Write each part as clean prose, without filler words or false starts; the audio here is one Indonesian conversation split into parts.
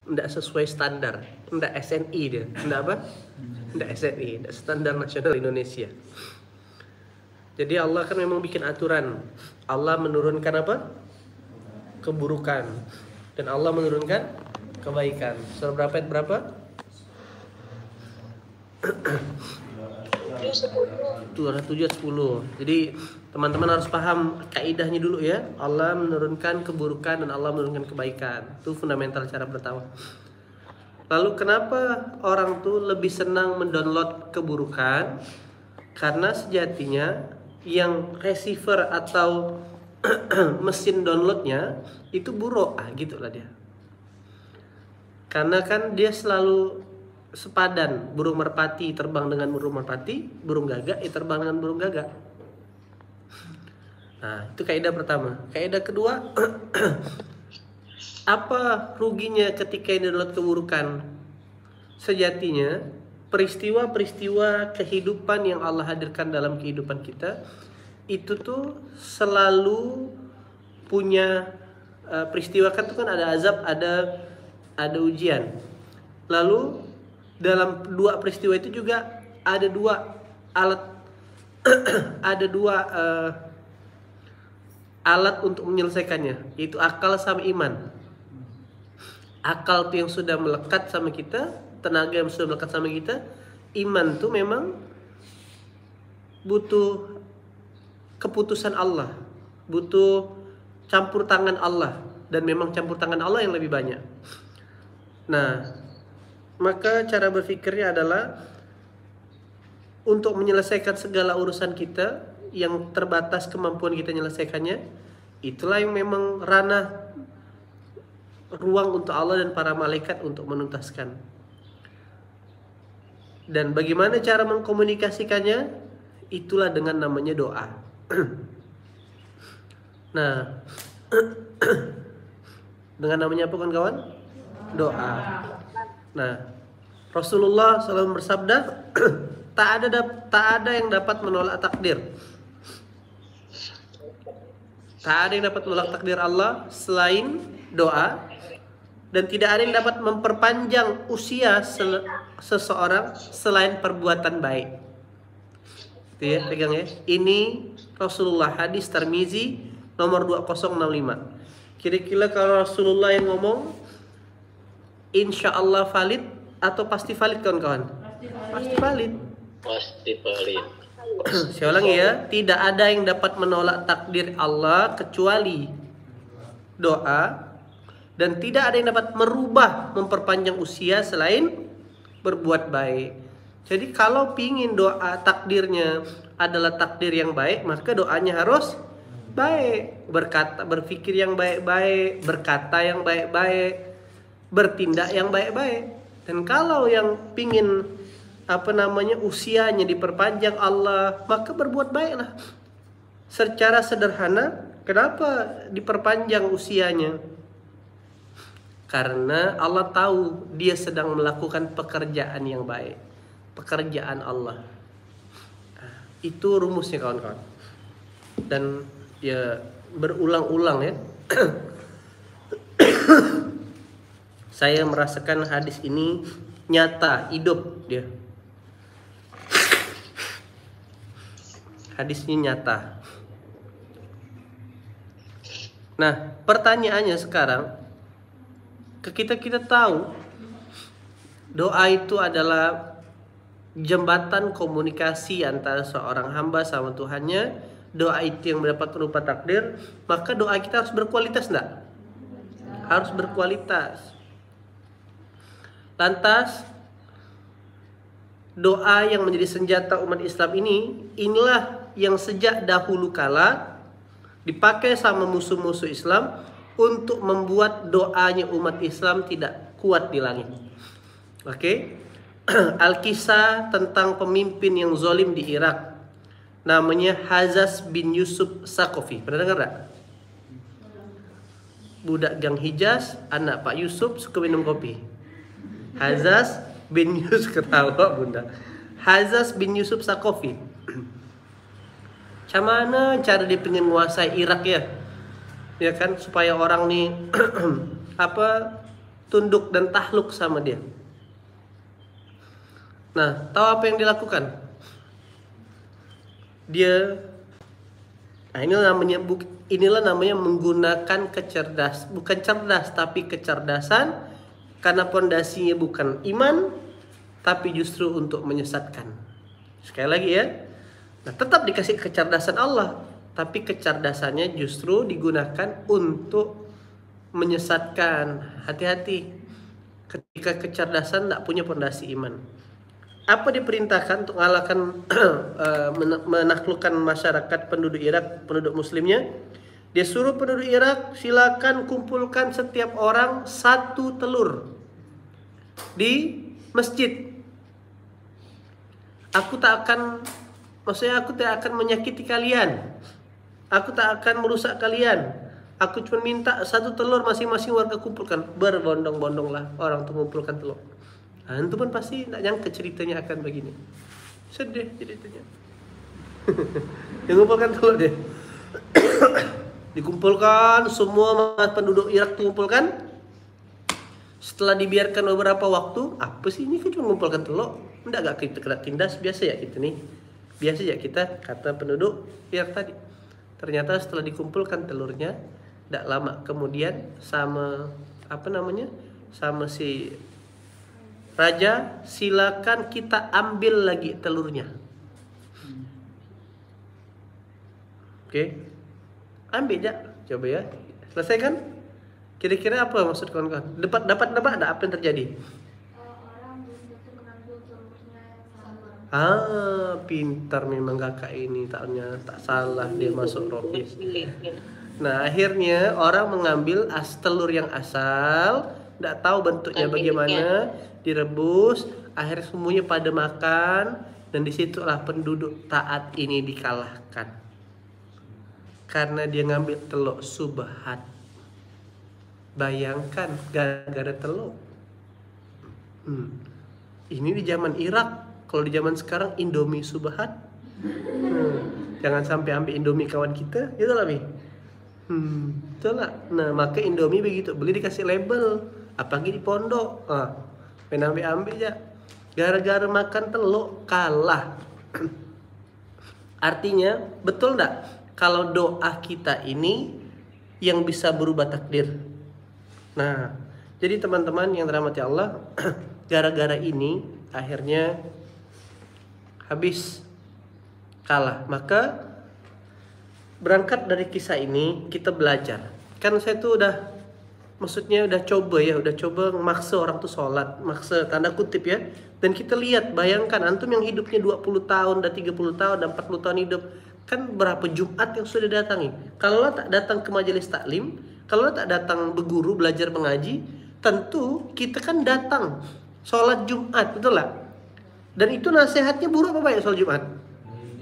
Tidak sesuai standar, tidak SNI dia, tidak apa? Tidak SNI, tidak standar nasional Indonesia. Jadi Allah kan memang bikin aturan. Allah menurunkan apa? Keburukan. Dan Allah menurunkan kebaikan. Surah berapa ayat berapa? 210. Jadi teman-teman harus paham kaidahnya dulu ya. Allah menurunkan keburukan dan Allah menurunkan kebaikan. Itu fundamental cara pertama. Lalu kenapa orang tuh lebih senang mendownload keburukan? Karena sejatinya yang receiver atau mesin downloadnya itu buruk, gitulah dia. Karena kan dia selalu sepadan, burung merpati terbang dengan burung merpati, burung gagak terbang dengan burung gagak. Nah, itu kaidah pertama. Kaidah kedua, apa ruginya ketika ini download keburukan? Sejatinya peristiwa-peristiwa kehidupan yang Allah hadirkan dalam kehidupan kita itu tuh selalu punya peristiwa kan, itu kan ada azab, ada ujian. Lalu dalam dua peristiwa itu juga ada dua alat ada dua alat untuk menyelesaikannya, yaitu akal sama iman. Akal tuh yang sudah melekat sama kita, tenaga yang sudah melekat sama kita. Iman tuh memang butuh keputusan Allah, butuh campur tangan Allah, dan memang campur tangan Allah yang lebih banyak. Nah, maka cara berpikirnya adalah untuk menyelesaikan segala urusan kita yang terbatas kemampuan kita menyelesaikannya, itulah yang memang ranah ruang untuk Allah dan para malaikat untuk menuntaskan. Dan bagaimana cara mengkomunikasikannya? Itulah dengan namanya doa. Nah, dengan namanya apa kawan-kawan? Doa. Nah, Rasulullah SAW bersabda, tak ada yang dapat menolak takdir. Tak ada yang dapat menolak takdir Allah selain doa, dan tidak ada yang dapat memperpanjang usia seseorang selain perbuatan baik. Itu ya, pegang ya. Ini Rasulullah, hadis Tirmizi nomor 2065. Kira-kira kalau Rasulullah yang ngomong, insya Allah valid atau pasti valid kawan-kawan? Pasti valid. Pasti valid. Saya ulangi ya, tidak ada yang dapat menolak takdir Allah kecuali doa, dan tidak ada yang dapat merubah, memperpanjang usia selain berbuat baik. Jadi kalau pingin doa takdirnya adalah takdir yang baik, maka doanya harus baik, berpikir yang baik-baik, berkata yang baik-baik, bertindak yang baik-baik. Dan kalau yang pingin usianya diperpanjang Allah, maka berbuat baiklah. Secara sederhana, kenapa diperpanjang usianya? Karena Allah tahu dia sedang melakukan pekerjaan yang baik, pekerjaan Allah. Itu rumusnya kawan-kawan. Dan ya berulang-ulang ya. Saya merasakan hadis ini nyata, hidup dia. Hadisnya nyata. Nah, pertanyaannya sekarang, kita tahu doa itu adalah jembatan komunikasi antara seorang hamba sama Tuhannya. Doa itu yang mendapat berupa takdir, maka doa kita harus berkualitas enggak? Harus berkualitas. Lantas doa yang menjadi senjata umat Islam inilah yang sejak dahulu kala dipakai sama musuh-musuh Islam untuk membuat doanya umat Islam tidak kuat di langit. Oke? Al-Kisah tentang pemimpin yang zalim di Irak, namanya Hazas bin Yusuf Saqafi. Pernah dengar enggak? Budak gang Hijaz, anak Pak Yusuf, suka minum kopi. Hazas bin Yusuf, ketawa bunda. Hazas bin Yusuf Saqafi. Macam mana cara dia pengen menguasai Irak ya? Ya kan, supaya orang nih tunduk dan takluk sama dia. Nah, tahu apa yang dilakukan? Dia, nah inilah namanya menggunakan bukan cerdas tapi kecerdasan, karena pondasinya bukan iman tapi justru untuk menyesatkan. Sekali lagi ya. Nah, tetap dikasih kecerdasan Allah, tapi kecerdasannya justru digunakan untuk menyesatkan. Hati-hati ketika kecerdasan tidak punya pondasi iman. Apa diperintahkan untuk mengalahkan menaklukkan masyarakat penduduk Irak, penduduk muslimnya? Dia suruh penduduk Irak, silakan kumpulkan setiap orang 1 telur di masjid. Aku tak akan menyakiti kalian. Aku tak akan merusak kalian. Aku cuma minta 1 telur masing-masing warga kumpulkan. Berbondong-bondonglah orang untuk mengumpulkan telur. Nah, itu pun pasti tidak nyangka ceritanya akan begini. Sedih ceritanya. Mengumpulkan telur deh. Dikumpulkan, semua penduduk Irak dikumpulkan. Setelah dibiarkan beberapa waktu, apa sih ini, kan cuma mengumpulkan telur. Enggak gak kita kena tindas, biasa ya kita nih. Biasa ya kita, kata penduduk Irak tadi. Ternyata setelah dikumpulkan telurnya, tidak lama kemudian sama sama si raja, silakan kita ambil lagi telurnya. Oke. Ambil ya, coba ya. Selesai kan? Kira-kira apa maksud kawan-kawan? Dapat ada apa yang terjadi? Orang belum mengambil telurnya sama. Pintar memang kakak ini, tak salah dia masuk Rokis. Nah, akhirnya orang mengambil telur yang asal, tidak tahu bentuknya bagaimana, direbus, akhirnya semuanya pada makan, dan disitulah penduduk taat ini dikalahkan. Karena dia ngambil telur subhat. Bayangkan, gara-gara telur. Ini di zaman Irak. Kalau di zaman sekarang Indomie subhat. Jangan sampai ambil Indomie kawan kita, gitu lah Mi. Itulah. Nah, maka Indomie begitu, beli dikasih label, apalagi di pondok. Ambil aja. Gara-gara makan telur kalah. Artinya, betul enggak? Kalau doa kita ini yang bisa berubah takdir. Nah, jadi teman-teman yang dirahmati Allah, gara-gara ini akhirnya habis kalah. Maka berangkat dari kisah ini kita belajar. Kan saya tuh udah coba maksa orang tuh sholat, maksa tanda kutip ya. Dan kita lihat, bayangkan antum yang hidupnya 20 tahun, dan 30 tahun, dan 40 tahun hidup, kan berapa Jumat yang sudah datangi. Kalau tak datang ke majelis taklim, kalau tak datang berguru, belajar mengaji, tentu kita kan datang sholat Jumat, betul lah. Dan itu nasihatnya buruk apa baik sholat Jumat?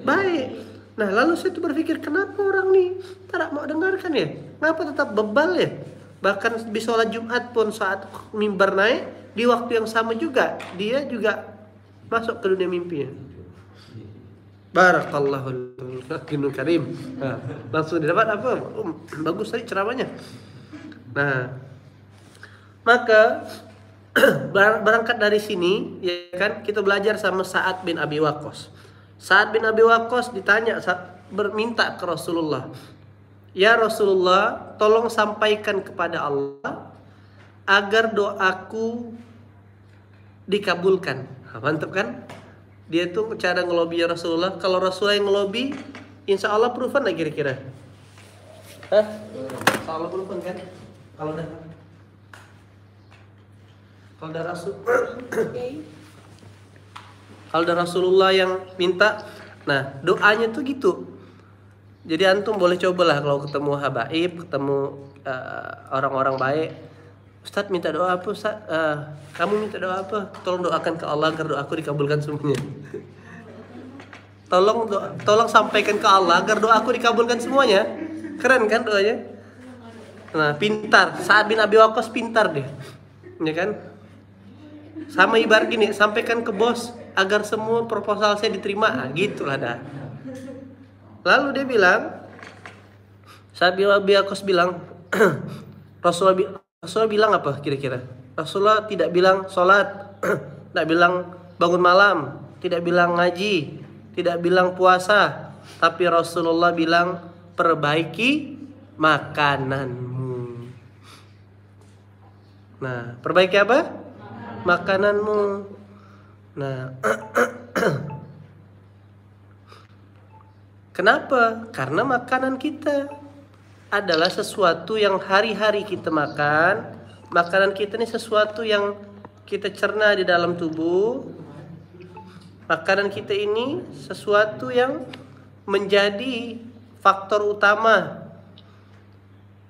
Baik. Nah, lalu saya tuh berpikir, kenapa orang nih tak mau dengarkan ya? Kenapa tetap bebal ya? Bahkan di sholat Jumat pun saat mimbar naik, di waktu yang sama juga dia juga masuk ke dunia mimpinya. Barakallahu lakil karim. Nah, langsung didapat apa? Bagus tadi ceramahnya. Nah, maka berangkat dari sini ya kan, kita belajar sama Sa'ad bin Abi Waqqas. Sa'ad bin Abi Waqqas ditanya, berminta ke Rasulullah, ya Rasulullah, tolong sampaikan kepada Allah agar doaku dikabulkan. Mantap kan? Dia tuh cara ngelobi ya Rasulullah. Kalau Rasulullah yang ngelobi, insya Allah proven lah kira-kira. Insya Allah proven kan? Kalau udah Rasulullah yang minta, nah doanya tuh gitu. Jadi antum boleh cobalah kalau ketemu habaib, ketemu orang-orang baik. Ustadz minta doa apa Ustadz? Kamu minta doa apa? Tolong doakan ke Allah agar doaku dikabulkan semuanya. Tolong sampaikan ke Allah agar doaku dikabulkan semuanya. Keren kan doanya? Nah, pintar. Sa'ad bin Abi Waqqas pintar deh. Ya kan? Sama ibarat gini, sampaikan ke bos agar semua proposal saya diterima. Nah, gitulah dah. Lalu dia bilang, Sa'ad bin Abi Waqqas bilang, Rasulullah bilang apa kira-kira? Rasulullah tidak bilang sholat, tidak bilang bangun malam, tidak bilang ngaji, tidak bilang puasa, tapi Rasulullah bilang perbaiki makananmu. Nah, perbaiki apa? Makananmu. Nah, kenapa? Karena makanan kita adalah sesuatu yang hari-hari kita makan. Makanan kita ini sesuatu yang kita cerna di dalam tubuh. Makanan kita ini sesuatu yang menjadi faktor utama.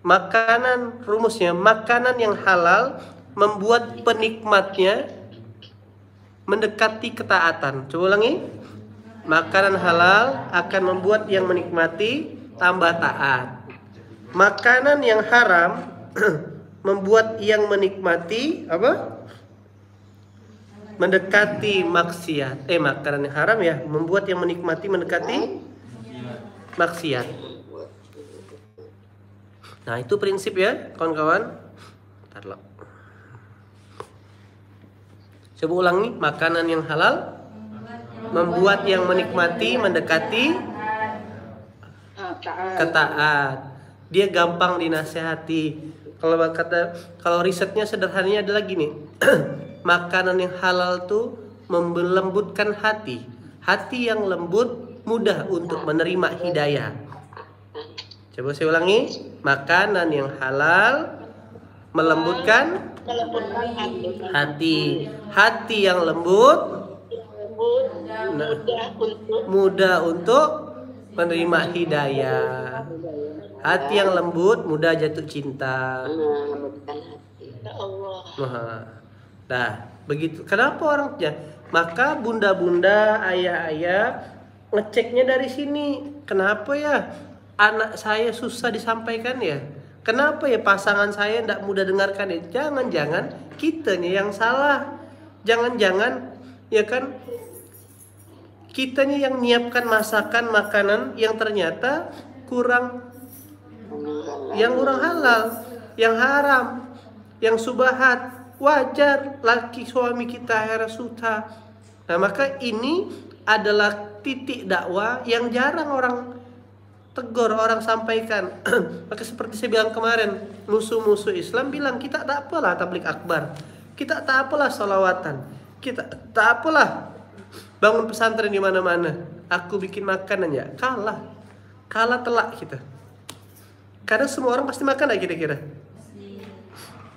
Makanan, rumusnya, makanan yang halal membuat penikmatnya mendekati ketaatan. Coba ulangi. Makanan halal akan membuat yang menikmati tambah taat. Makanan yang haram membuat yang menikmati apa? Mendekati maksiat. Makanan yang haram ya membuat yang menikmati mendekati maksiat. Nah, itu prinsip ya, kawan-kawan. Bentar, coba ulangi. Makanan yang halal membuat yang menikmati mendekati ketaat. Dia gampang dinasehati. Kalau risetnya sederhananya adalah gini. Makanan yang halal tuh melembutkan hati. Hati yang lembut mudah untuk menerima hidayah. Coba saya ulangi. Makanan yang halal melembutkan hati. Hati yang lembut mudah untuk menerima hidayah. Hati yang lembut mudah jatuh cinta. Nah, begitu. Kenapa orangnya? Maka bunda-bunda, ayah-ayah ngeceknya dari sini. Kenapa ya anak saya susah disampaikan ya? Kenapa ya pasangan saya tidak mudah dengarkan ya? Jangan-jangan kitanya yang salah. Jangan-jangan ya kan kitanya yang menyiapkan masakan makanan yang ternyata kurang halal, yang haram, yang subahat. Wajar laki suami kita akhirnya suka. Nah, maka ini adalah titik dakwah yang jarang orang tegur, orang sampaikan. Maka seperti saya bilang kemarin, musuh-musuh Islam bilang kita tak apalah tablik akbar, kita tak apalah sholawatan, kita tak apalah bangun pesantren di mana-mana. Aku bikin makanan ya, kalah telak kita. Karena semua orang pasti makan lah kira-kira.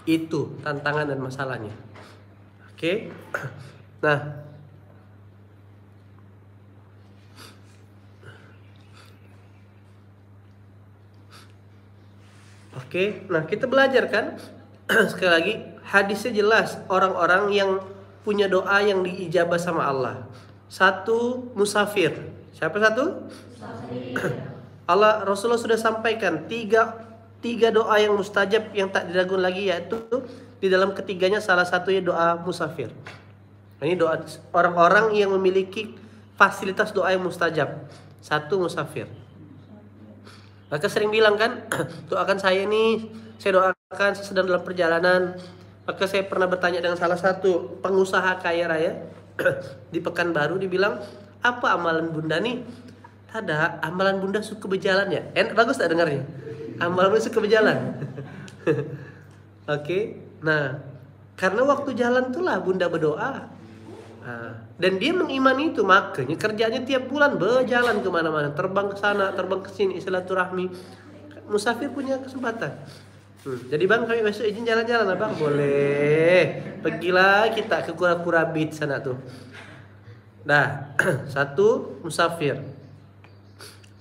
Itu tantangan dan masalahnya. Oke. Nah, kita belajar kan. Sekali lagi, hadisnya jelas. Orang-orang yang punya doa yang diijabah sama Allah. Satu, musafir. Siapa satu? Rasulullah sudah sampaikan tiga doa yang mustajab yang tak diragukan lagi, yaitu di dalam ketiganya salah satunya doa musafir. Ini doa orang-orang yang memiliki fasilitas doa yang mustajab. Satu, musafir. Maka sering bilang kan, doakan saya nih, saya doakan saya sedang dalam perjalanan. Maka saya pernah bertanya dengan salah satu pengusaha kaya raya di Pekanbaru, dibilang, apa amalan bunda nih? Ada amalan bunda suka berjalan ya. Bagus tak dengarnya? Amalan bunda suka berjalan. Oke. Nah, karena waktu jalan itulah bunda berdoa. Dan dia mengimani itu, makanya kerjanya tiap bulan berjalan kemana-mana, terbang ke sana, terbang ke sini, silaturahmi. Musafir punya kesempatan. Jadi bang, kami besok izin jalan-jalan lah bang. Boleh. Pergilah kita ke Kura-Kura Beach sana tuh. Nah, satu, musafir.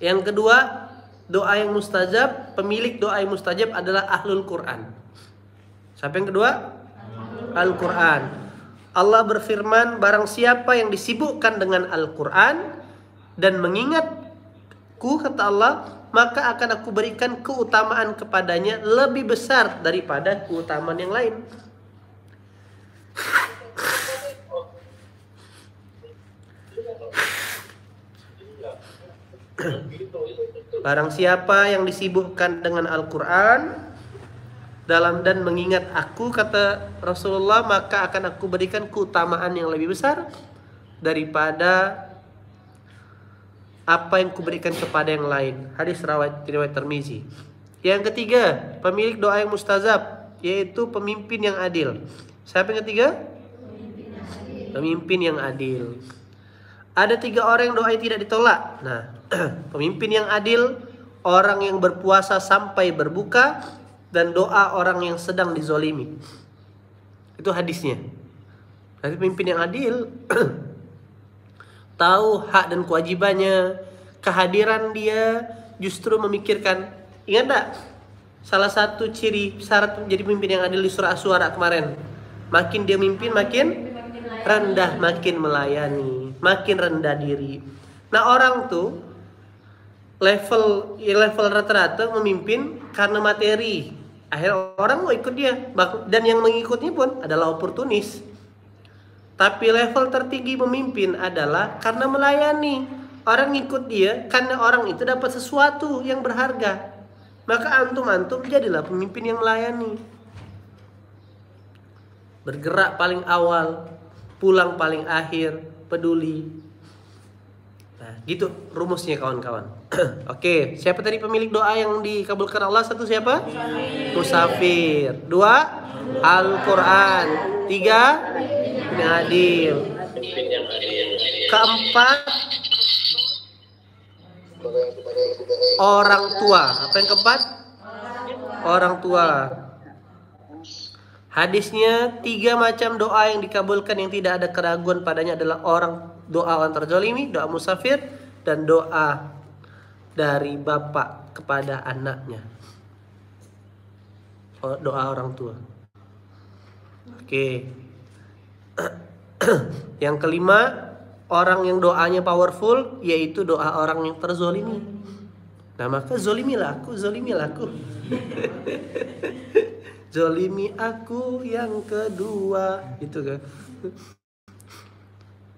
Yang kedua, doa yang mustajab, pemilik doa yang mustajab adalah ahlul Quran. Siapa yang kedua? Al-Quran. Allah berfirman, barang siapa yang disibukkan dengan Al-Quran dan mengingatku, kata Allah, maka akan aku berikan keutamaan kepadanya lebih besar daripada keutamaan yang lain. Barang siapa yang disibukkan dengan Al-Quran dan mengingat aku, kata Rasulullah, maka akan aku berikan keutamaan yang lebih besar daripada apa yang kuberikan kepada yang lain. Hadis riwayat Tirmizi. Yang ketiga, pemilik doa yang mustajab, yaitu pemimpin yang adil. Siapa yang ketiga? Pemimpin yang adil. Ada 3 orang yang doanya tidak ditolak. Nah, pemimpin yang adil, orang yang berpuasa sampai berbuka, dan doa orang yang sedang dizolimi. Itu hadisnya. Jadi pemimpin yang adil tahu hak dan kewajibannya, kehadiran dia justru memikirkan. Ingat tak? Salah satu ciri syarat menjadi pemimpin yang adil di surah Asy-Syu'ara kemarin. Makin dia mimpin, makin rendah, makin melayani, makin rendah diri. Nah, orang tuh level rata-rata memimpin karena materi. Akhirnya orang mau ikut dia, dan yang mengikutnya pun adalah oportunis. Tapi level tertinggi memimpin adalah karena melayani. Orang ikut dia karena orang itu dapat sesuatu yang berharga. Maka antum jadilah pemimpin yang melayani. Bergerak paling awal, pulang paling akhir, peduli. Nah, gitu rumusnya kawan-kawan. Oke, siapa tadi pemilik doa yang dikabulkan Allah? 1 siapa? Musafir. 2, Al-Quran. 3, yang adil. Keempat, orang tua. Apa yang keempat? Orang tua. Hadisnya 3 macam doa yang dikabulkan yang tidak ada keraguan padanya adalah doa orang terzalimi, doa musafir, dan doa dari bapak kepada anaknya. Doa orang tua. Oke. Yang kelima, orang yang doanya powerful, yaitu doa orang yang terzolimi. Nah, maka zolimilah aku. Zolimi aku yang kedua, gitu kan.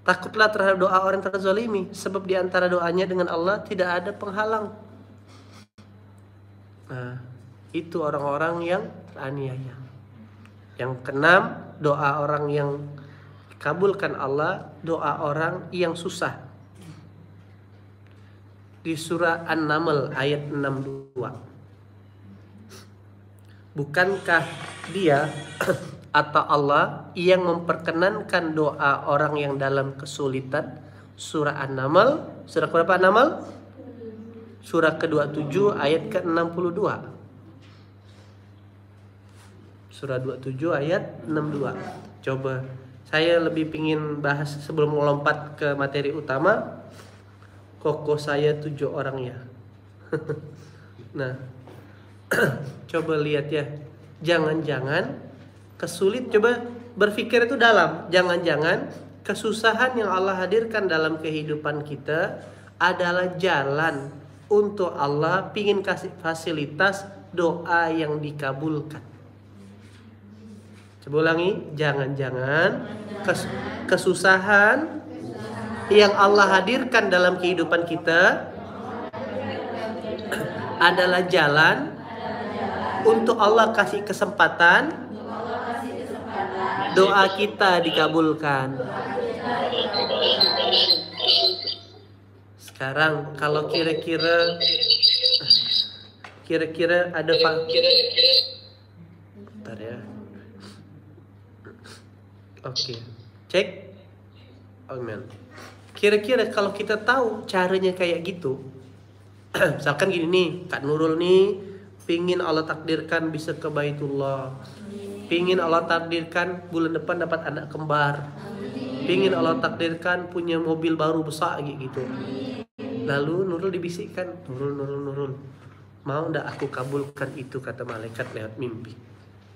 Takutlah terhadap doa orang yang terzolimi, sebab di antara doanya dengan Allah tidak ada penghalang. Nah, itu orang-orang yang teraniaya. Yang keenam, doa orang yang dikabulkan Allah, doa orang yang susah. Di surah An-Naml ayat 62. Bukankah dia atau Allah yang memperkenankan doa orang yang dalam kesulitan? Surah An-Naml, surah berapa An-Naml? Surah ke-27 ayat ke-62. Surah 27 ayat 62. Coba, saya lebih pingin bahas sebelum melompat ke materi utama. Koko saya 7 orang ya. Nah, coba lihat ya. Jangan-jangan kesulit, coba berpikir itu dalam. Jangan-jangan kesusahan yang Allah hadirkan dalam kehidupan kita adalah jalan untuk Allah pingin kasih fasilitas doa yang dikabulkan. Coba ulangi, jangan-jangan kesusahan yang Allah hadirkan dalam kehidupan kita adalah jalan untuk Allah kasih kesempatan doa kita dikabulkan. Sekarang kalau kira-kira ada bentar ya. Oke. Cek. Amen. Kira-kira kalau kita tahu caranya kayak gitu, misalkan gini nih, Kak Nurul nih pingin Allah takdirkan bisa ke Baitullah, pingin Allah takdirkan bulan depan dapat anak kembar, pingin Allah takdirkan punya mobil baru besar gitu. Lalu Nurul dibisikkan, Nurul, mau ndak aku kabulkan itu, kata malaikat lewat mimpi.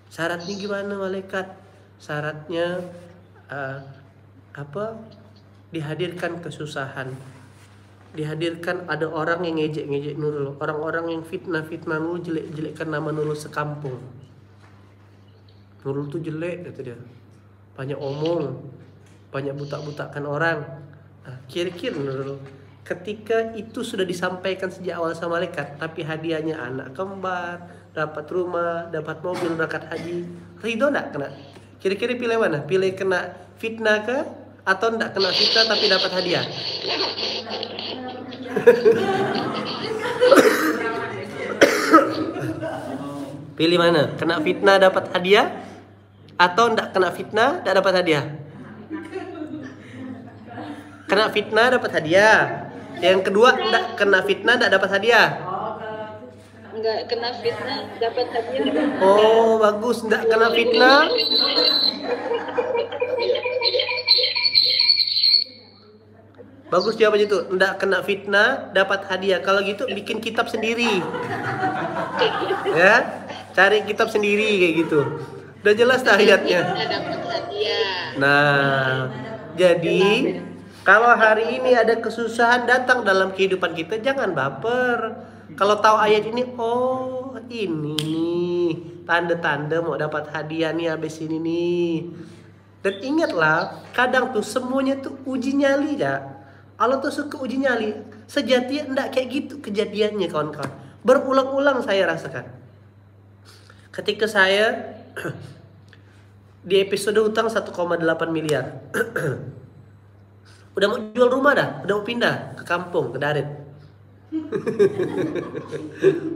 Syaratnya gimana malaikat? Syaratnya dihadirkan kesusahan, dihadirkan ada orang yang ngejek-ngejek Nurul, orang-orang yang fitnah Nurul, jelek-jelekkan nama Nurul sekampung. Nurul tuh jelek, kata dia, banyak omong, banyak butak-butakan orang. Nah, kira-kira Nurul, ketika itu sudah disampaikan sejak awal sama malaikat, tapi hadiahnya anak kembar, dapat rumah, dapat mobil, berangkat haji. Ridho enggak kena? Kira-kira pilih mana? Pilih kena fitnah ke atau enggak kena fitnah tapi dapat hadiah? Pilih mana? Kena fitnah dapat hadiah atau enggak kena fitnah enggak dapat hadiah? Kena fitnah dapat hadiah. Yang kedua enggak kena fitnah enggak dapat hadiah. Enggak kena fitnah dapat hadiah. Oh, bagus. Enggak kena fitnah. Bagus jawabannya itu. Enggak kena fitnah dapat hadiah. Kalau gitu bikin kitab sendiri. Ya, cari kitab sendiri kayak gitu. Udah jelas tak ayatnya? Dapat hadiah. Nah, jadi kalau hari ini ada kesusahan datang dalam kehidupan kita, jangan baper. Kalau tahu ayat ini, oh ini nih tanda-tanda mau dapat hadiah nih habis ini nih. Dan ingatlah, kadang tuh semuanya tuh uji nyali ya. Allah tuh suka uji nyali. Sejatinya enggak kayak gitu kejadiannya kawan-kawan. Berulang-ulang saya rasakan. Ketika saya di episode hutang 1,8 miliar. Udah mau jual rumah dah, udah mau pindah ke kampung, ke Darit.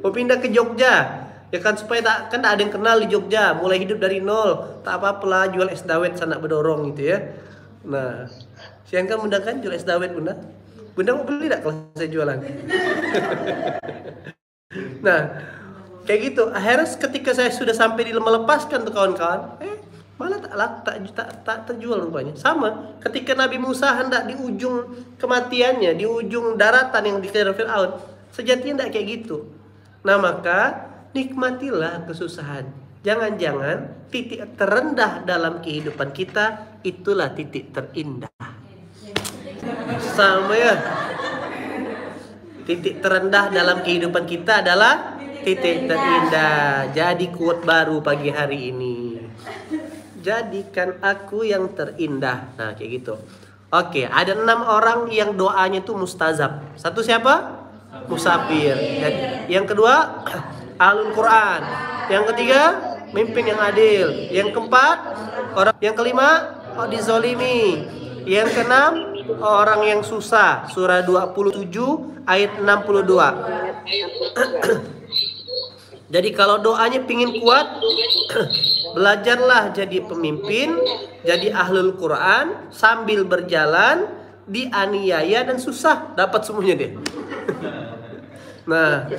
Mau pindah ke Jogja. Ya kan supaya tak ada yang kenal di Jogja, mulai hidup dari nol. Tak apa-apalah jual es dawet sanak bedorong gitu ya. Nah, siang kan bunda kan jual es dawet bunda. Bunda mau beli tak kalau saya jualan? Nah, kayak gitu. Akhirnya ketika saya sudah sampai di melepaskan tuh kawan-kawan, malah tak terjual rupanya. Sama ketika Nabi Musa hendak di ujung kematiannya, di ujung daratan yang dikejar Fir'aun, sejatinya tidak kayak gitu. Nah maka nikmatilah kesusahan. Jangan-jangan titik terendah dalam kehidupan kita itulah titik terindah. Sama ya. Titik terendah dalam kehidupan kita adalah titik terindah. Jadi quote baru pagi hari ini. Jadikan aku yang terindah. Nah kayak gitu. Oke, ada 6 orang yang doanya itu mustajab. Satu siapa? Musafir. Yang kedua ahlul Quran. Yang ketiga mimpin yang adil. Yang keempat orang. Yang kelima dizolimi. Yang keenam orang yang susah. Surah 27 ayat 62. Jadi kalau doanya pingin kuat, belajarlah jadi pemimpin, jadi ahlul Quran, sambil berjalan, dianiaya dan susah, dapat semuanya deh. Nah,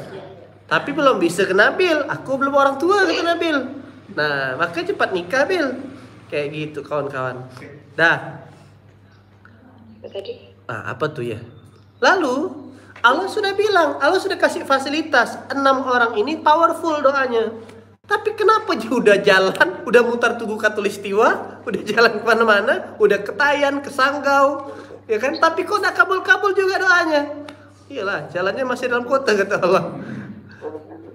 tapi belum bisa ke Nabil, aku belum orang tua kata Nabil. Nah, maka cepat nikah Bil. Kayak gitu kawan-kawan. Dah. Apa tuh ya? Lalu Allah sudah bilang, Allah sudah kasih fasilitas. 6 orang ini powerful doanya. Tapi kenapa dia udah jalan, udah mutar Tugu Katulistiwa, udah jalan kemana-mana, udah ke Tayan, ke Sanggau, ya kan? Tapi kok gak kabul-kabul juga doanya? Iyalah, jalannya masih dalam kota kata Allah.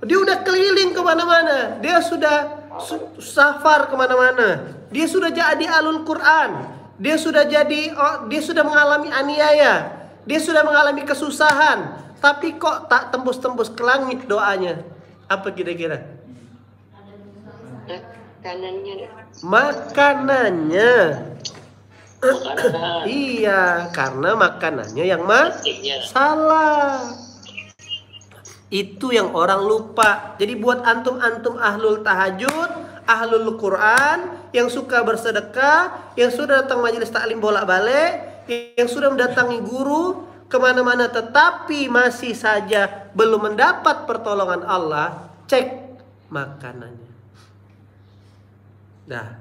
Dia udah keliling kemana-mana, dia sudah safar kemana-mana, dia sudah jadi alul Quran, dia sudah mengalami aniaya. Dia sudah mengalami kesusahan, tapi kok tak tembus-tembus ke langit doanya? Apa kira-kira? Makanannya. Iya, karena makanannya yang salah. Itu yang orang lupa. Jadi buat antum-antum ahlul tahajud, ahlul Quran, yang suka bersedekah, yang sudah datang majelis taklim bolak-balik, yang sudah mendatangi guru kemana-mana tetapi masih saja belum mendapat pertolongan Allah, cek makanannya. Dah,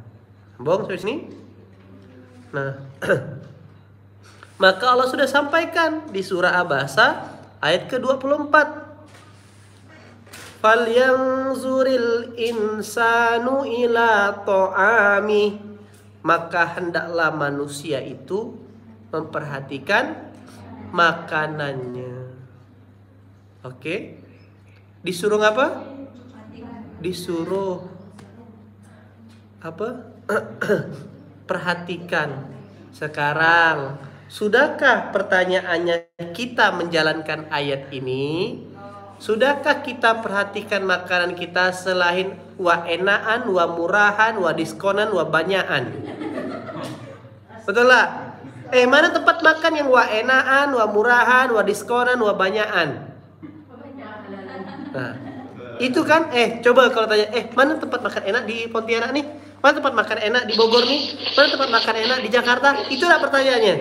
sambung sampai sini. Nah, maka Allah sudah sampaikan di surah Abasa ayat ke-24. Falyanzuril insanu ila ta'ami, maka hendaklah manusia itu memperhatikan makanannya. Oke. Disuruh apa? Disuruh apa? Perhatikan. Sekarang, sudahkah pertanyaannya kita menjalankan ayat ini? Sudahkah kita perhatikan makanan kita selain wa enaan, wa murahan, wa diskonan, wa banyaan? Betul lah? Mana tempat makan yang wa enaan, wa murahan, wa diskonan, wa banyaan? Nah, itu kan, coba kalau tanya, mana tempat makan enak di Pontianak nih? Mana tempat makan enak di Bogor nih? Mana tempat makan enak di Jakarta? Itulah pertanyaannya.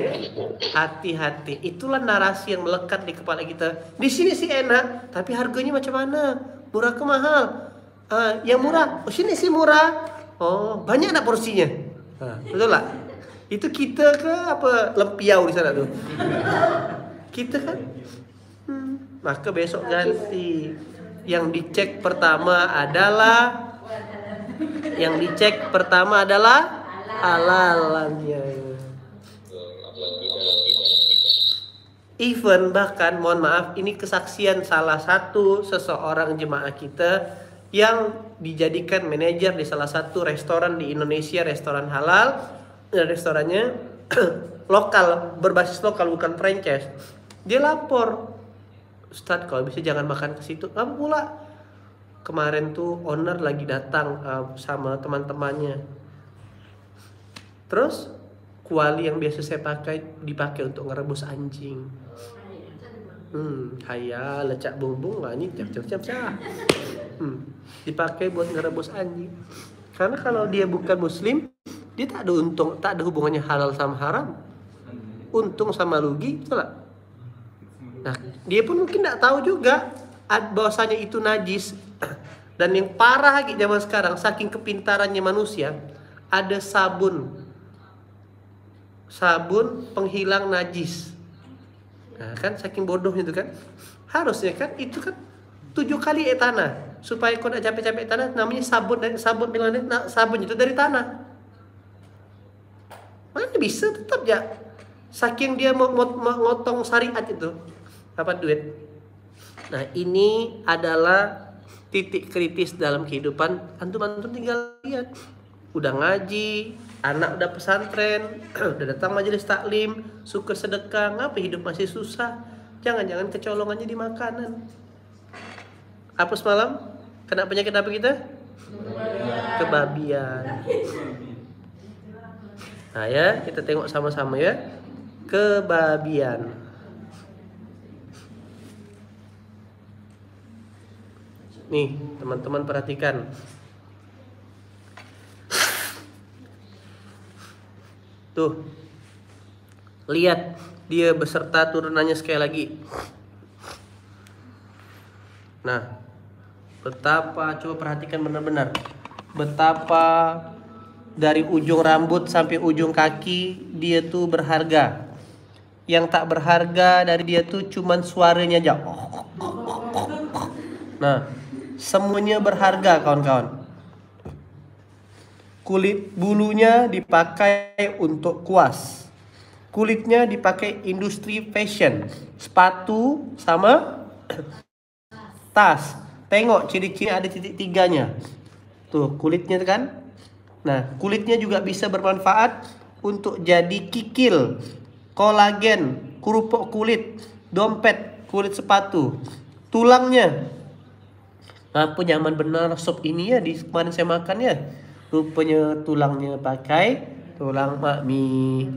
Hati-hati, itulah narasi yang melekat di kepala kita. Di sini sih enak, tapi harganya macam mana? Murah ke mahal? Yang murah, sini sih murah. Oh, banyak nak porsinya. Betul lah? Itu kita ke apa lempiau di sana tuh? Kita kan. Maka besok ganti. Yang dicek pertama adalah halalannya. Even bahkan mohon maaf, ini kesaksian salah satu seseorang jemaah kita yang dijadikan manajer di salah satu restoran di Indonesia, restoran halal. Restorannya lokal, berbasis lokal, bukan franchise. Dia lapor, Ustadz kalau bisa jangan makan ke situ. Apa pula? Kemarin tuh owner lagi datang sama teman-temannya. Terus kuali yang biasa saya pakai dipakai untuk ngerebus anjing. Haya lecak bumbung ini cap. Dipakai buat ngerebus anjing. Karena kalau dia bukan muslim, dia tak ada untung, tak ada hubungannya halal sama haram. Untung sama rugi, betul tak? Nah, dia pun mungkin tak tahu juga bahwasanya itu najis. Dan yang parah lagi zaman sekarang, saking kepintarannya manusia, ada sabun penghilang najis. Nah, kan saking bodohnya itu kan. Harusnya kan itu kan 7 kali tanah supaya kau tidak capek-capek tanah. Namanya sabun itu dari tanah. Mana bisa tetap ya. Saking dia mengotong syariat itu dapat duit. Nah, ini adalah titik kritis dalam kehidupan antum tinggal lihat. Udah ngaji, anak udah pesantren, udah datang majelis taklim, syukur sedekah, ngapa hidup masih susah? Jangan-jangan kecolongannya di makanan. Apa semalam? Kena penyakit apa kita? Kebabian. Nah ya, kita tengok sama-sama ya. Kebabian. Nih, teman-teman perhatikan. Tuh. Lihat dia beserta turunannya sekali lagi. Nah, betapa, coba perhatikan benar-benar. Betapa dari ujung rambut sampai ujung kaki dia tuh berharga. Yang tak berharga dari dia tuh cuman suaranya aja. Nah, semuanya berharga kawan-kawan. Kulit bulunya dipakai untuk kuas. Kulitnya dipakai industri fashion. Sepatu sama tas. Tengok ciri-ciri ada titik tiganya. Tuh kulitnya kan. Nah, kulitnya juga bisa bermanfaat untuk jadi kikil, kolagen, kerupuk kulit, dompet, kulit sepatu. Tulangnya. Apa nyaman benar sop ini ya, di kemarin saya makan ya. Rupanya tulangnya pakai tulang bakmi.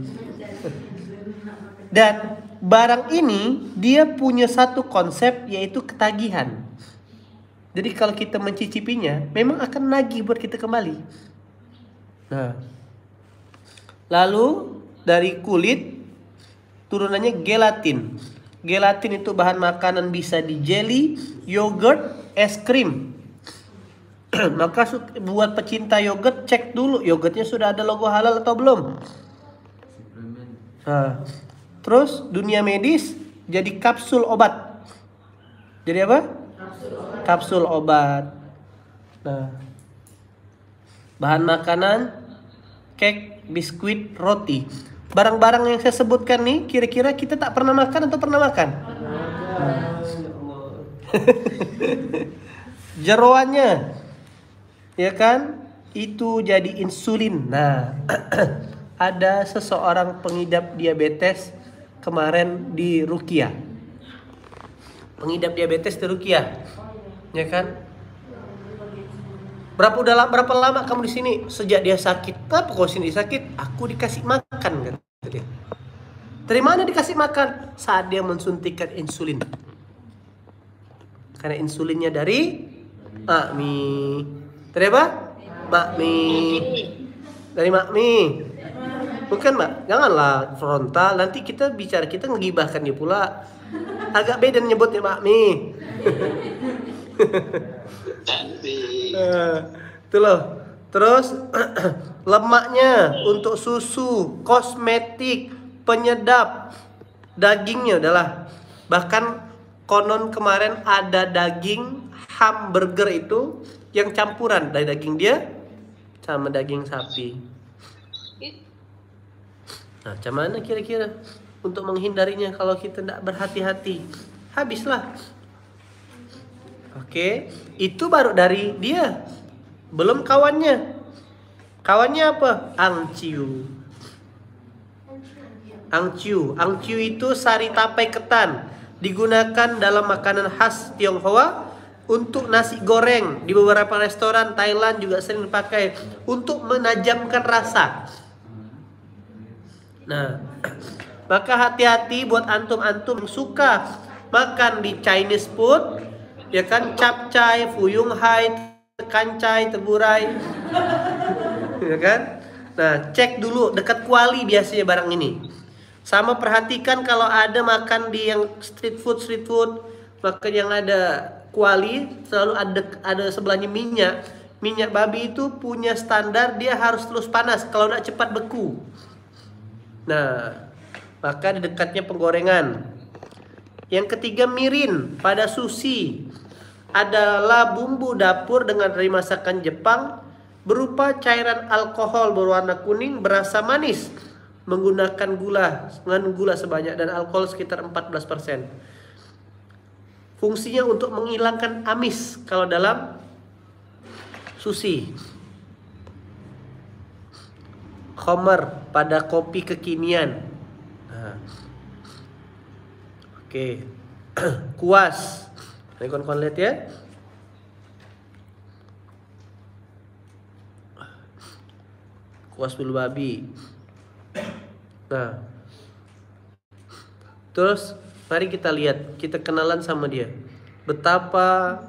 Dan barang ini dia punya satu konsep, yaitu ketagihan. Jadi kalau kita mencicipinya, memang akan nagih buat kita kembali. Nah, lalu dari kulit turunannya gelatin. Gelatin itu bahan makanan bisa di jelly, yogurt, es krim. Maka buat pecinta yogurt, cek dulu yogurtnya sudah ada logo halal atau belum. Nah, terus dunia medis jadi kapsul obat. Jadi apa? Kapsul obat. Nah, bahan makanan cake, biskuit, roti. Barang-barang yang saya sebutkan nih, kira-kira kita tak pernah makan atau pernah makan? Jeroannya, ya kan? Itu jadi insulin. Nah, ada seseorang pengidap diabetes kemarin di Ruqyah. pengidap diabetes diruqyah, ya kan? Berapa lama kamu di sini? Sejak dia sakit. Apa kau sini sakit? Aku dikasih makan, kan dia. Dari mana dikasih makan? Saat dia mensuntikan insulin. Karena insulinnya dari makmi. Dari apa? Makmi. Dari makmi. Bukan, Mbak. Janganlah frontal. Nanti kita bicara, kita ngegibahkan dia pula. Agak beda nyebutnya makmi. Itu loh. Terus lemaknya untuk susu, kosmetik, penyedap, dagingnya udahlah. Bahkan konon kemarin ada daging hamburger itu yang campuran dari daging dia sama daging sapi. Nah, macam mana kira-kira untuk menghindarinya kalau kita tidak berhati-hati? Habislah. Oke, itu baru dari dia. Belum kawannya. Kawannya apa? Angciu. Angciu itu sari tapai ketan. Digunakan dalam makanan khas Tionghoa untuk nasi goreng. Di beberapa restoran Thailand juga sering dipakai untuk menajamkan rasa. Nah, maka hati-hati buat antum-antum yang suka makan di Chinese food, ya kan, capcay, fuyung hai, kancai, teburai, ya kan. Nah, cek dulu dekat kuali biasanya barang ini. Sama perhatikan kalau ada makan di yang street food, maka yang ada kuali selalu ada sebelahnya minyak. Minyak babi itu punya standar, dia harus terus panas, kalau tidak cepat beku. Nah, maka di dekatnya penggorengan. Yang ketiga, mirin pada sushi adalah bumbu dapur dari masakan Jepang berupa cairan alkohol berwarna kuning berasa manis menggunakan gula sebanyak dan alkohol sekitar 14%. Fungsinya untuk menghilangkan amis kalau dalam sushi. Khamar pada kopi kekinian. Nah. Oke. Kuas. Ini kon lihat ya. Kuas bulu babi. Nah. Terus mari kita lihat, kita kenalan sama dia. Betapa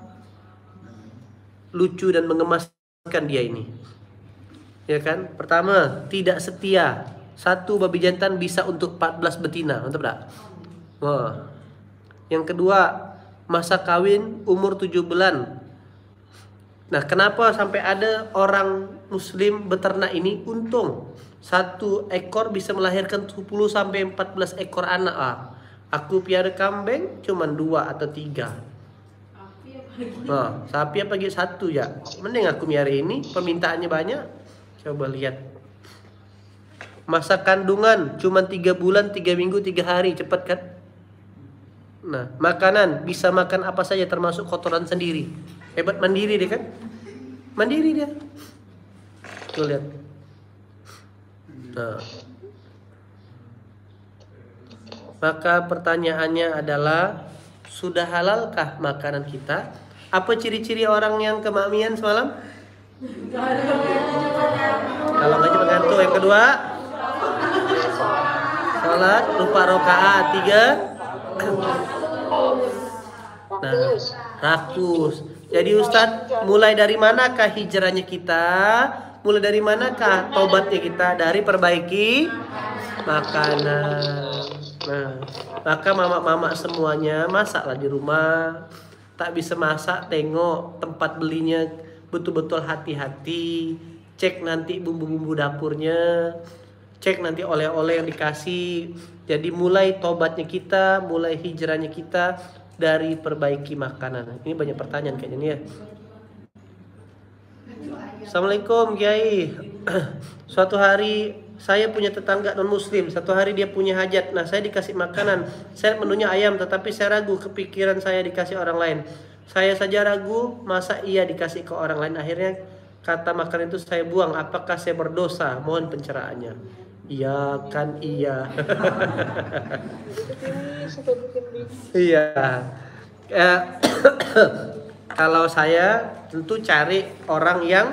lucu dan mengemaskan dia ini. Ya kan? Pertama, tidak setia. Satu babi jantan bisa untuk 14 betina, mantap tak? Wah. Yang kedua, masa kawin umur 7 bulan. Nah, kenapa sampai ada orang muslim beternak ini? Untung. Satu ekor bisa melahirkan 10 sampai 14 ekor anak. Aku piara kambing cuman 2 atau 3. Nah, sapi apa lagi 1 ya. Mending aku miara ini, permintaannya banyak. Coba lihat. Masa kandungan cuma 3 bulan, 3 minggu, 3 hari, cepat kan? Nah, makanan bisa makan apa saja termasuk kotoran sendiri. Hebat, mandiri dia kan? Mandiri dia. Tuh lihat. Nah. Maka pertanyaannya adalah, sudah halalkah makanan kita? Apa ciri-ciri orang yang kemakmian semalam? Kalau ngaji pengantuk. Yang kedua, salat lupa rakaat. 3, nah, rakus. Jadi Ustadz, mulai dari manakah hijrahnya kita? Mulai dari manakah tobatnya kita? Dari perbaiki makanan. Nah, maka mama-mama semuanya masaklah di rumah. Tak bisa masak, tengok tempat belinya betul-betul hati-hati. Cek nanti bumbu-bumbu dapurnya, cek nanti oleh-oleh yang dikasih. Jadi mulai tobatnya kita, mulai hijrahnya kita dari perbaiki makanan. Ini banyak pertanyaan kayaknya nih ya. Assalamualaikum Kiai. Suatu hari saya punya tetangga non muslim. Satu hari dia punya hajat. Nah, saya dikasih makanan. Saya menunya ayam, tetapi saya ragu, kepikiran saya dikasih orang lain. Saya saja ragu, masa iya dikasih ke orang lain. Akhirnya kata makan itu saya buang. Apakah saya berdosa? Mohon pencerahannya. Iya kan, iya. Iya. Eh, kalau saya tentu cari orang yang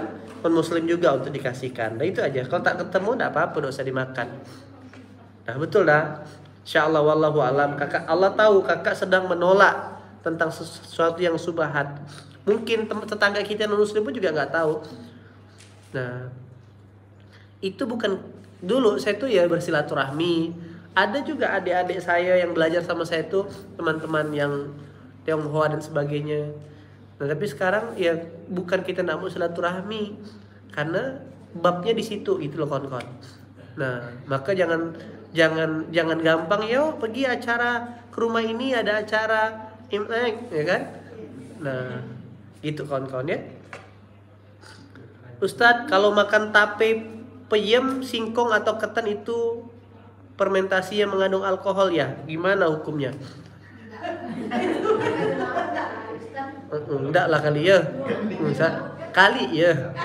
non-muslim juga untuk dikasihkan. Nah itu aja. Kalau tak ketemu enggak apa-apa, enggak usah dimakan. Nah betul dah. Insyaallah wallahu alam. Kakak Allah tahu kakak sedang menolak tentang sesuatu yang subhat. Mungkin tetangga kita non-muslim pun juga enggak tahu. Nah, itu bukan dulu saya tuh ya bersilaturahmi. Ada juga adik-adik saya yang belajar sama saya tuh teman-teman yang Tionghoa dan sebagainya. Nah, tapi sekarang ya bukan kita nak mau silaturahmi karena babnya di situ itu loh kawan-kawan. Nah, maka jangan gampang yo pergi acara ke rumah ini ada acara Imlek ya kan? Nah, gitu kawan-kawan ya. Ustadz, kalau makan tape, peyem, singkong atau ketan itu fermentasi yang mengandung alkohol ya? Gimana hukumnya? Enggak lah kali ya. Kali ya.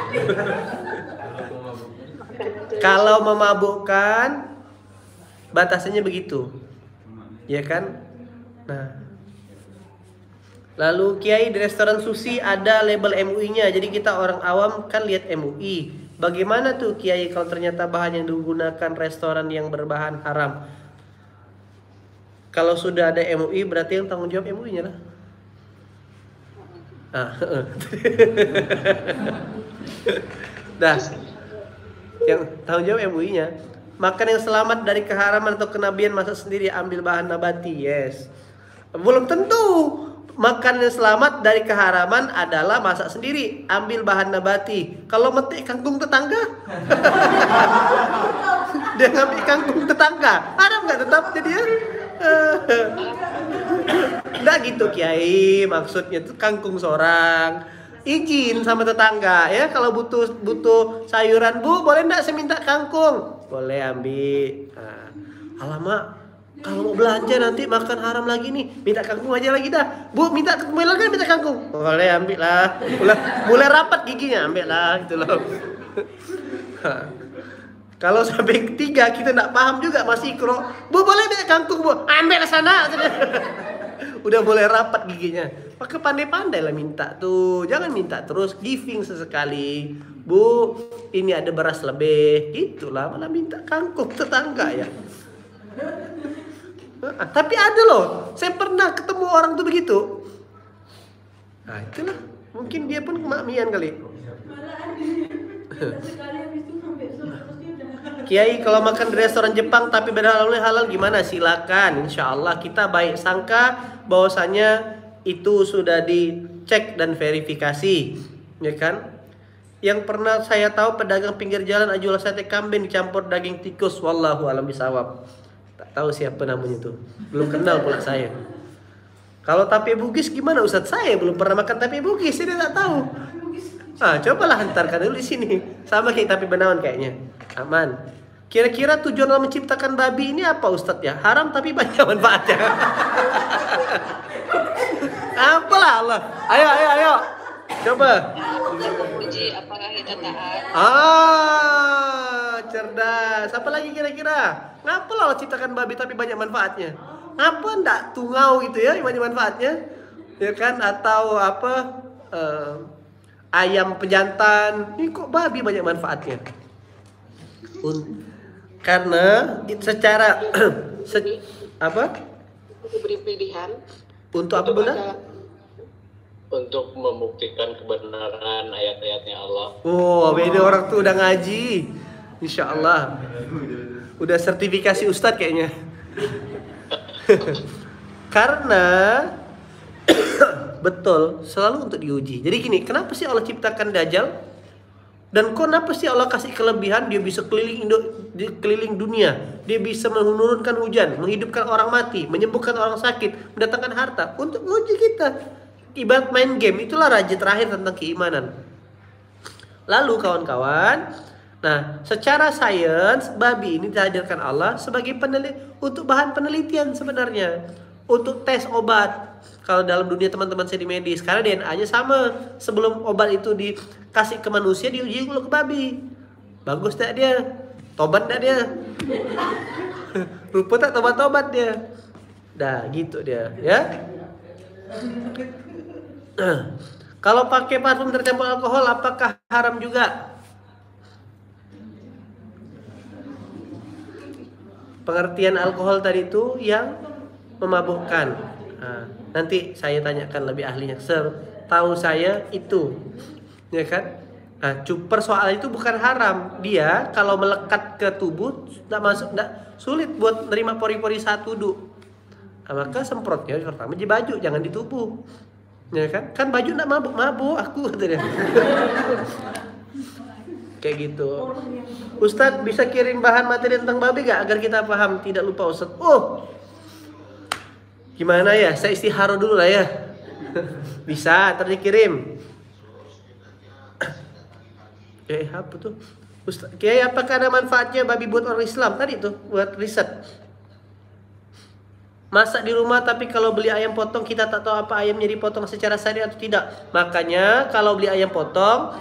Kalau memabukkan batasannya begitu. Ya kan? Nah. Lalu Kiai di restoran sushi ada label MUI-nya. Jadi kita orang awam kan lihat MUI. Bagaimana tuh Kiai kalau ternyata bahan yang digunakan restoran yang berbahan haram? Kalau sudah ada MUI berarti yang tanggung jawab MUI-nya lah. Dah. Yang tanggung jawab MUI-nya. Makan yang selamat dari keharaman atau kenabian masak sendiri, ambil bahan nabati. Yes. Belum tentu. Makan yang selamat dari keharaman adalah masak sendiri, ambil bahan nabati. Kalau metik kangkung tetangga, dia ngambil kangkung tetangga, haram nggak tetap jadinya? Nggak gitu Kiai, maksudnya tuh kangkung seorang, izin sama tetangga ya. Kalau butuh sayuran bu, boleh nggak saya minta kangkung? Boleh ambil. Nah, alamak. Kalau mau belanja nanti makan haram lagi nih, minta kangkung aja lagi dah. Bu, minta kangkung lagi, minta kangkung. Boleh ambil lah. Mulai rapat giginya, ambil lah gitu loh. Kalau sampai ketiga kita enggak paham juga masih ikro. Bu, boleh minta kangkung, Bu. Ambil sana. Udah mulai rapat giginya. Maka pandai-pandai lah minta tuh. Jangan minta terus, giving sesekali. Bu, ini ada beras lebih. Itulah malah minta kangkung tetangga ya. Tapi ada loh, saya pernah ketemu orang tuh begitu. Nah itulah, mungkin dia pun kemakmian kali. Kiai kalau makan di restoran Jepang tapi halal gimana? Silakan, insya Allah kita baik sangka bahwasanya itu sudah dicek dan verifikasi, ya kan? Yang pernah saya tahu pedagang pinggir jalan jual sate kambing dicampur daging tikus, wallahu a'lam bishawab. Tak tahu siapa namanya tuh, belum kenal pula saya. Kalau tape Bugis gimana Ustadz? Saya belum pernah makan tape Bugis, saya tidak tahu. Cobalah hantarkan dulu di sini. Sama kayak tape Benawan kayaknya. Aman. Kira-kira tujuan Allah menciptakan babi ini apa Ustadz ya? Haram tapi banyak manfaatnya. Apalah Allah. Ayo. Coba. Uji apakah kita taat? Cerdas. Apa lagi kira-kira? Ngapa Allah ciptakan babi tapi banyak manfaatnya? Ngapa ndak tungau gitu ya banyak manfaatnya? Ya kan? Atau apa? Ayam pejantan. Ini kok babi banyak manfaatnya? Karena secara apa? Diberi pilihan. Untuk apa benar? Untuk membuktikan kebenaran ayat-ayatnya Allah. Oh, beda orang tuh udah ngaji. Insya Allah. Udah sertifikasi Ustadz kayaknya. Karena betul, selalu untuk diuji. Jadi gini, kenapa sih Allah ciptakan Dajjal? Dan kenapa sih Allah kasih kelebihan? Dia bisa keliling dunia. Dia bisa menurunkan hujan, menghidupkan orang mati, menyembuhkan orang sakit, mendatangkan harta. Untuk menguji kita. Ibarat main game, itulah raja terakhir tentang keimanan. Lalu kawan-kawan, nah secara sains babi ini dihadirkan Allah sebagai untuk bahan penelitian sebenarnya, untuk tes obat. Kalau dalam dunia teman-teman saya di medis, karena DNA-nya sama. Sebelum obat itu dikasih ke manusia, diuji dulu ke babi. Bagus tak dia? Tobat tak dia? Rupa tak tobat-tobat dia? Dah gitu dia, ya. Kalau pakai parfum tercampur alkohol, apakah haram juga? Pengertian alkohol tadi itu yang memabukkan. Nah, nanti saya tanyakan lebih ahlinya. Setahu saya itu, ya kan? Nah, persoalan itu bukan haram. Dia kalau melekat ke tubuh, tidak sulit buat nerima pori-pori saat wudhu. Nah, maka semprotnya pertama di baju, jangan di tubuh. Ya kan? Kan baju tidak mabuk-mabuk aku katanya. Kayak gitu. Ustadz bisa kirim bahan materi tentang babi gak agar kita paham? Tidak lupa Ustadz. Oh, gimana ya? Saya istihara dulu lah ya. Bisa, tadi kirim. Apa tuh? Ustadz, Kiai, apakah ada manfaatnya babi buat orang Islam? Tadi tuh buat riset. Masak di rumah, tapi kalau beli ayam potong kita tak tahu apa ayamnya dipotong secara syariat atau tidak. Makanya kalau beli ayam potong,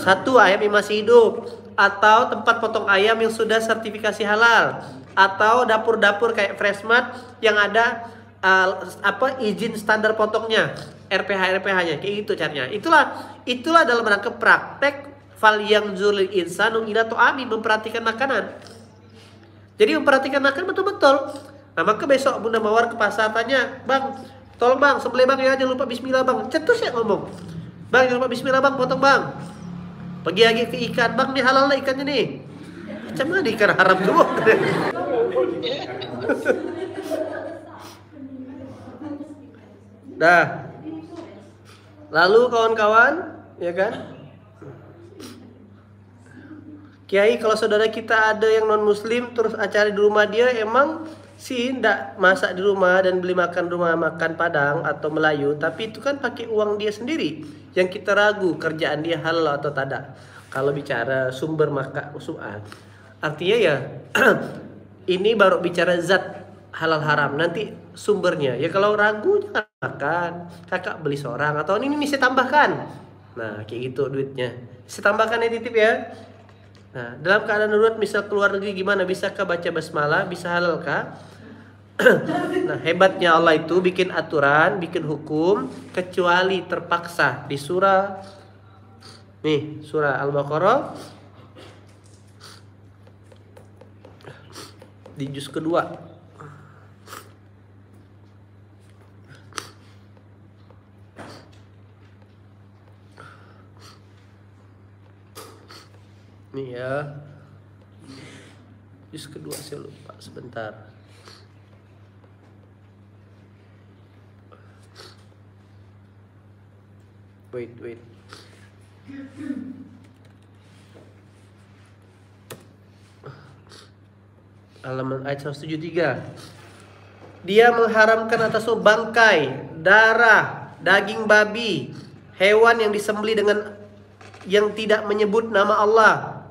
satu, ayam yang masih hidup, atau tempat potong ayam yang sudah sertifikasi halal, atau dapur-dapur kayak Freshmart yang ada izin standar potongnya, RPH-nya, kayak gitu caranya. Itulah dalam rangka praktek fal yang zulil insanu ila tu'ami, memperhatikan makanan. Jadi memperhatikan makanan betul-betul. Nah, maka besok Bunda Mawar ke pasar tanya, "Bang, tolong Bang, sembelih Bang ya, jangan lupa bismillah Bang." Cetus ya ngomong. "Bang, jangan lupa bismillah Bang, potong Bang." Pergi lagi ke ikan, "Bang, nih halal lah ikannya nih." Macam mana ikan haram tuh? Dah. Lalu kawan-kawan, ya kan? Kiai, kalau saudara kita ada yang non muslim terus acara di rumah dia, emang sih ndak masak di rumah dan beli makan rumah makan Padang atau Melayu, tapi itu kan pakai uang dia sendiri. Yang kita ragu kerjaan dia halal atau tidak. Kalau bicara sumber maka usual, artinya ya ini baru bicara zat halal haram, nanti sumbernya. Ya kalau ragu jangan makan, kakak beli seorang atau ini saya tambahkan. Nah kayak gitu duitnya. Saya tambahkan ya, titip ya. Nah, dalam keadaan darurat misal keluar negeri gimana? Bisakah baca basmalah? Bisa halalkah? Nah, hebatnya Allah itu bikin aturan, bikin hukum kecuali terpaksa. Di surah Al-Baqarah di juz kedua. Nih ya, juz kedua saya lupa sebentar. Wait. Halaman ayat 173. Dia mengharamkan atas bangkai, darah, daging babi, hewan yang disembelih dengan yang tidak menyebut nama Allah.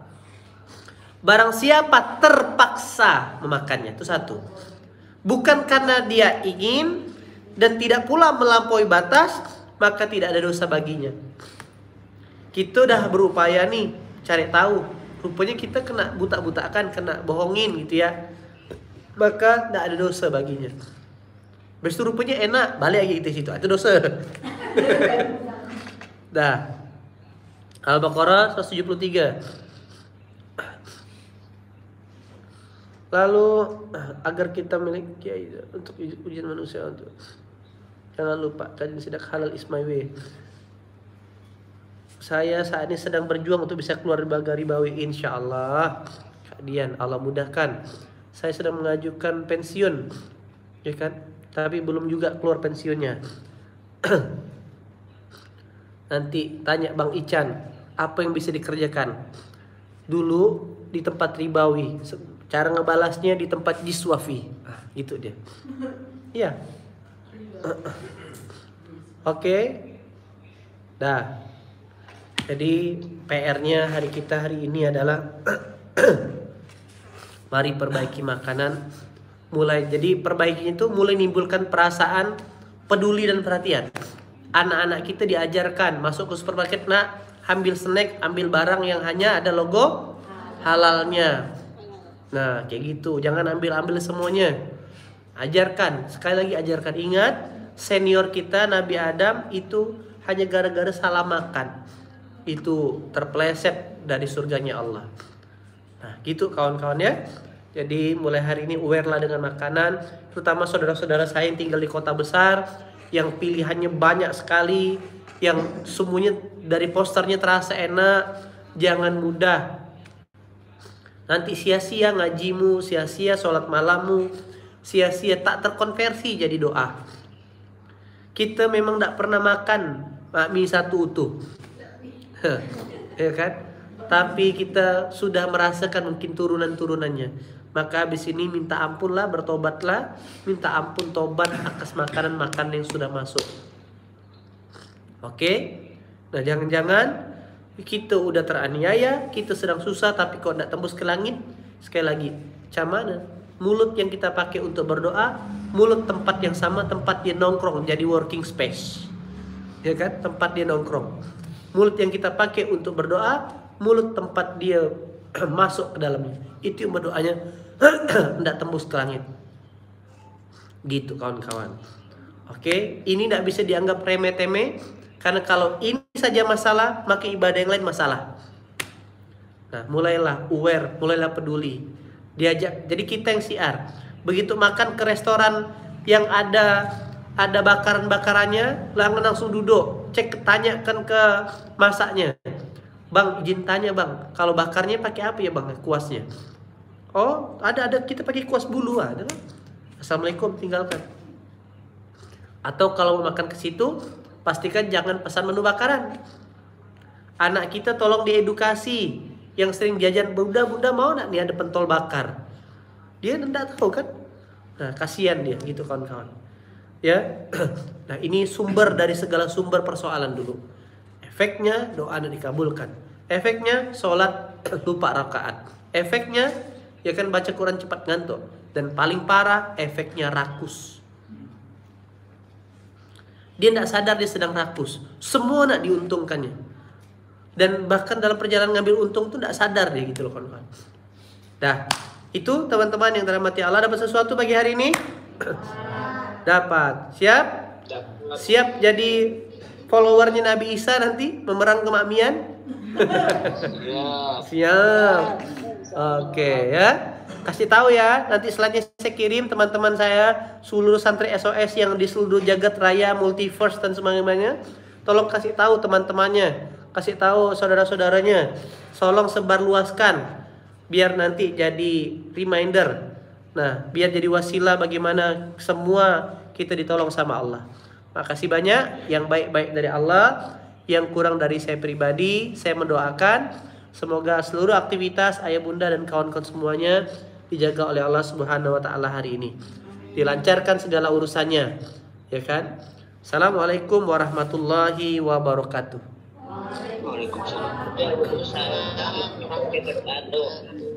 Barang siapa terpaksa memakannya, itu satu. Bukan karena dia ingin dan tidak pula melampaui batas, maka tidak ada dosa baginya. Kita udah berupaya nih cari tahu, rupanya kita kena buta-butakan, kena bohongin gitu ya, maka tidak ada dosa baginya. Habis itu rupanya enak, balik lagi ke situ, itu dosa. Dah. Al-Baqarah 173. Lalu agar kita miliki untuk ujian manusia, untuk jangan lupa kajian sidak halal Ismail. Saya saat ini sedang berjuang untuk bisa keluar dari ribawi, insyaallah. Kalian Allah mudahkan. Saya sedang mengajukan pensiun, ya kan? Tapi belum juga keluar pensiunnya. Nanti tanya Bang Ican, apa yang bisa dikerjakan? Dulu di tempat ribawi, cara ngebalasnya di tempat jiswafi. Gitu dia. Iya. Oke. Dah. Jadi PR-nya hari kita hari ini adalah mari perbaiki makanan. Jadi perbaikinya itu mulai nimbulkan perasaan peduli dan perhatian. Anak-anak kita diajarkan masuk ke supermarket, nak, ambil snack, ambil barang yang hanya ada logo halalnya. Nah, kayak gitu. Jangan ambil semuanya. Ajarkan, sekali lagi ajarkan. Ingat, senior kita Nabi Adam itu hanya gara-gara salah makan, itu terpeleset dari surganya Allah. Nah gitu kawan-kawan ya. Jadi mulai hari ini aware lah dengan makanan, terutama saudara-saudara saya yang tinggal di kota besar, yang pilihannya banyak sekali, yang semuanya dari posternya terasa enak. Jangan mudah, nanti sia-sia ngajimu, sia-sia sholat malammu, sia-sia tak terkonversi jadi doa. Kita memang tidak pernah makan bakmi satu utuh, ya kan? Tapi kita sudah merasakan mungkin turunan-turunannya. Maka habis ini minta ampunlah, bertobatlah, minta ampun, tobat atas makanan-makanan yang sudah masuk. Oke? Nah jangan-jangan kita udah teraniaya, kita sedang susah, tapi kok tidak tembus ke langit. Sekali lagi, macam mana? Mulut yang kita pakai untuk berdoa, mulut tempat yang sama, tempat dia nongkrong, jadi working space, ya kan? Tempat dia nongkrong. Mulut yang kita pakai untuk berdoa, mulut tempat dia masuk ke dalamnya. Itu yang berdoanya tidak tembus ke langit. Gitu kawan-kawan. Oke, ini tidak bisa dianggap remeh-temeh, karena kalau ini saja masalah, maka ibadah yang lain masalah. Nah, mulailah aware, mulailah peduli. Diajak, jadi kita yang siar. Begitu makan ke restoran yang ada bakaran-bakarannya, langsung duduk, cek, tanyakan ke masaknya. Bang, izin tanya bang, kalau bakarnya pakai apa ya bang, kuasnya? Oh, ada kita pakai kuas bulu, ada. Assalamualaikum, tinggalkan. Atau kalau mau makan ke situ, pastikan jangan pesan menu bakaran. Anak kita tolong diedukasi. Yang sering jajan, bunda mau nak nih ada pentol bakar? Dia tidak tahu kan? Nah, kasihan dia gitu kawan-kawan. Ya, nah ini sumber dari segala sumber persoalan dulu. Efeknya doa tidak dikabulkan. Efeknya sholat lupa rakaat. Efeknya ya kan baca Quran cepat ngantuk. Dan paling parah efeknya rakus. Dia tidak sadar dia sedang rakus. Semua nak diuntungkannya. Dan bahkan dalam perjalanan ngambil untung tuh tidak sadar dia gitu loh kawan-kawan. Dah, itu teman-teman yang dirahmati Allah, dapat sesuatu pagi hari ini? Dapat. Siap? Siap jadi followernya Nabi Isa nanti memerang kemakmian? Siap. Oke ya. Kasih tahu ya, nanti selanjutnya saya kirim teman-teman saya seluruh santri SOS yang di seluruh jagat raya, multiverse dan sebagainya. Tolong kasih tahu teman-temannya, kasih tahu saudara-saudaranya. Tolong sebarluaskan biar nanti jadi reminder. Nah, biar jadi wasilah bagaimana semua kita ditolong sama Allah. Makasih banyak yang baik-baik dari Allah, yang kurang dari saya pribadi. Saya mendoakan semoga seluruh aktivitas ayah bunda dan kawan-kawan semuanya dijaga oleh Allah Subhanahu wa taala hari ini. Dilancarkan segala urusannya, ya kan? Assalamualaikum warahmatullahi wabarakatuh. Waalaikumsalam warahmatullahi wabarakatuh.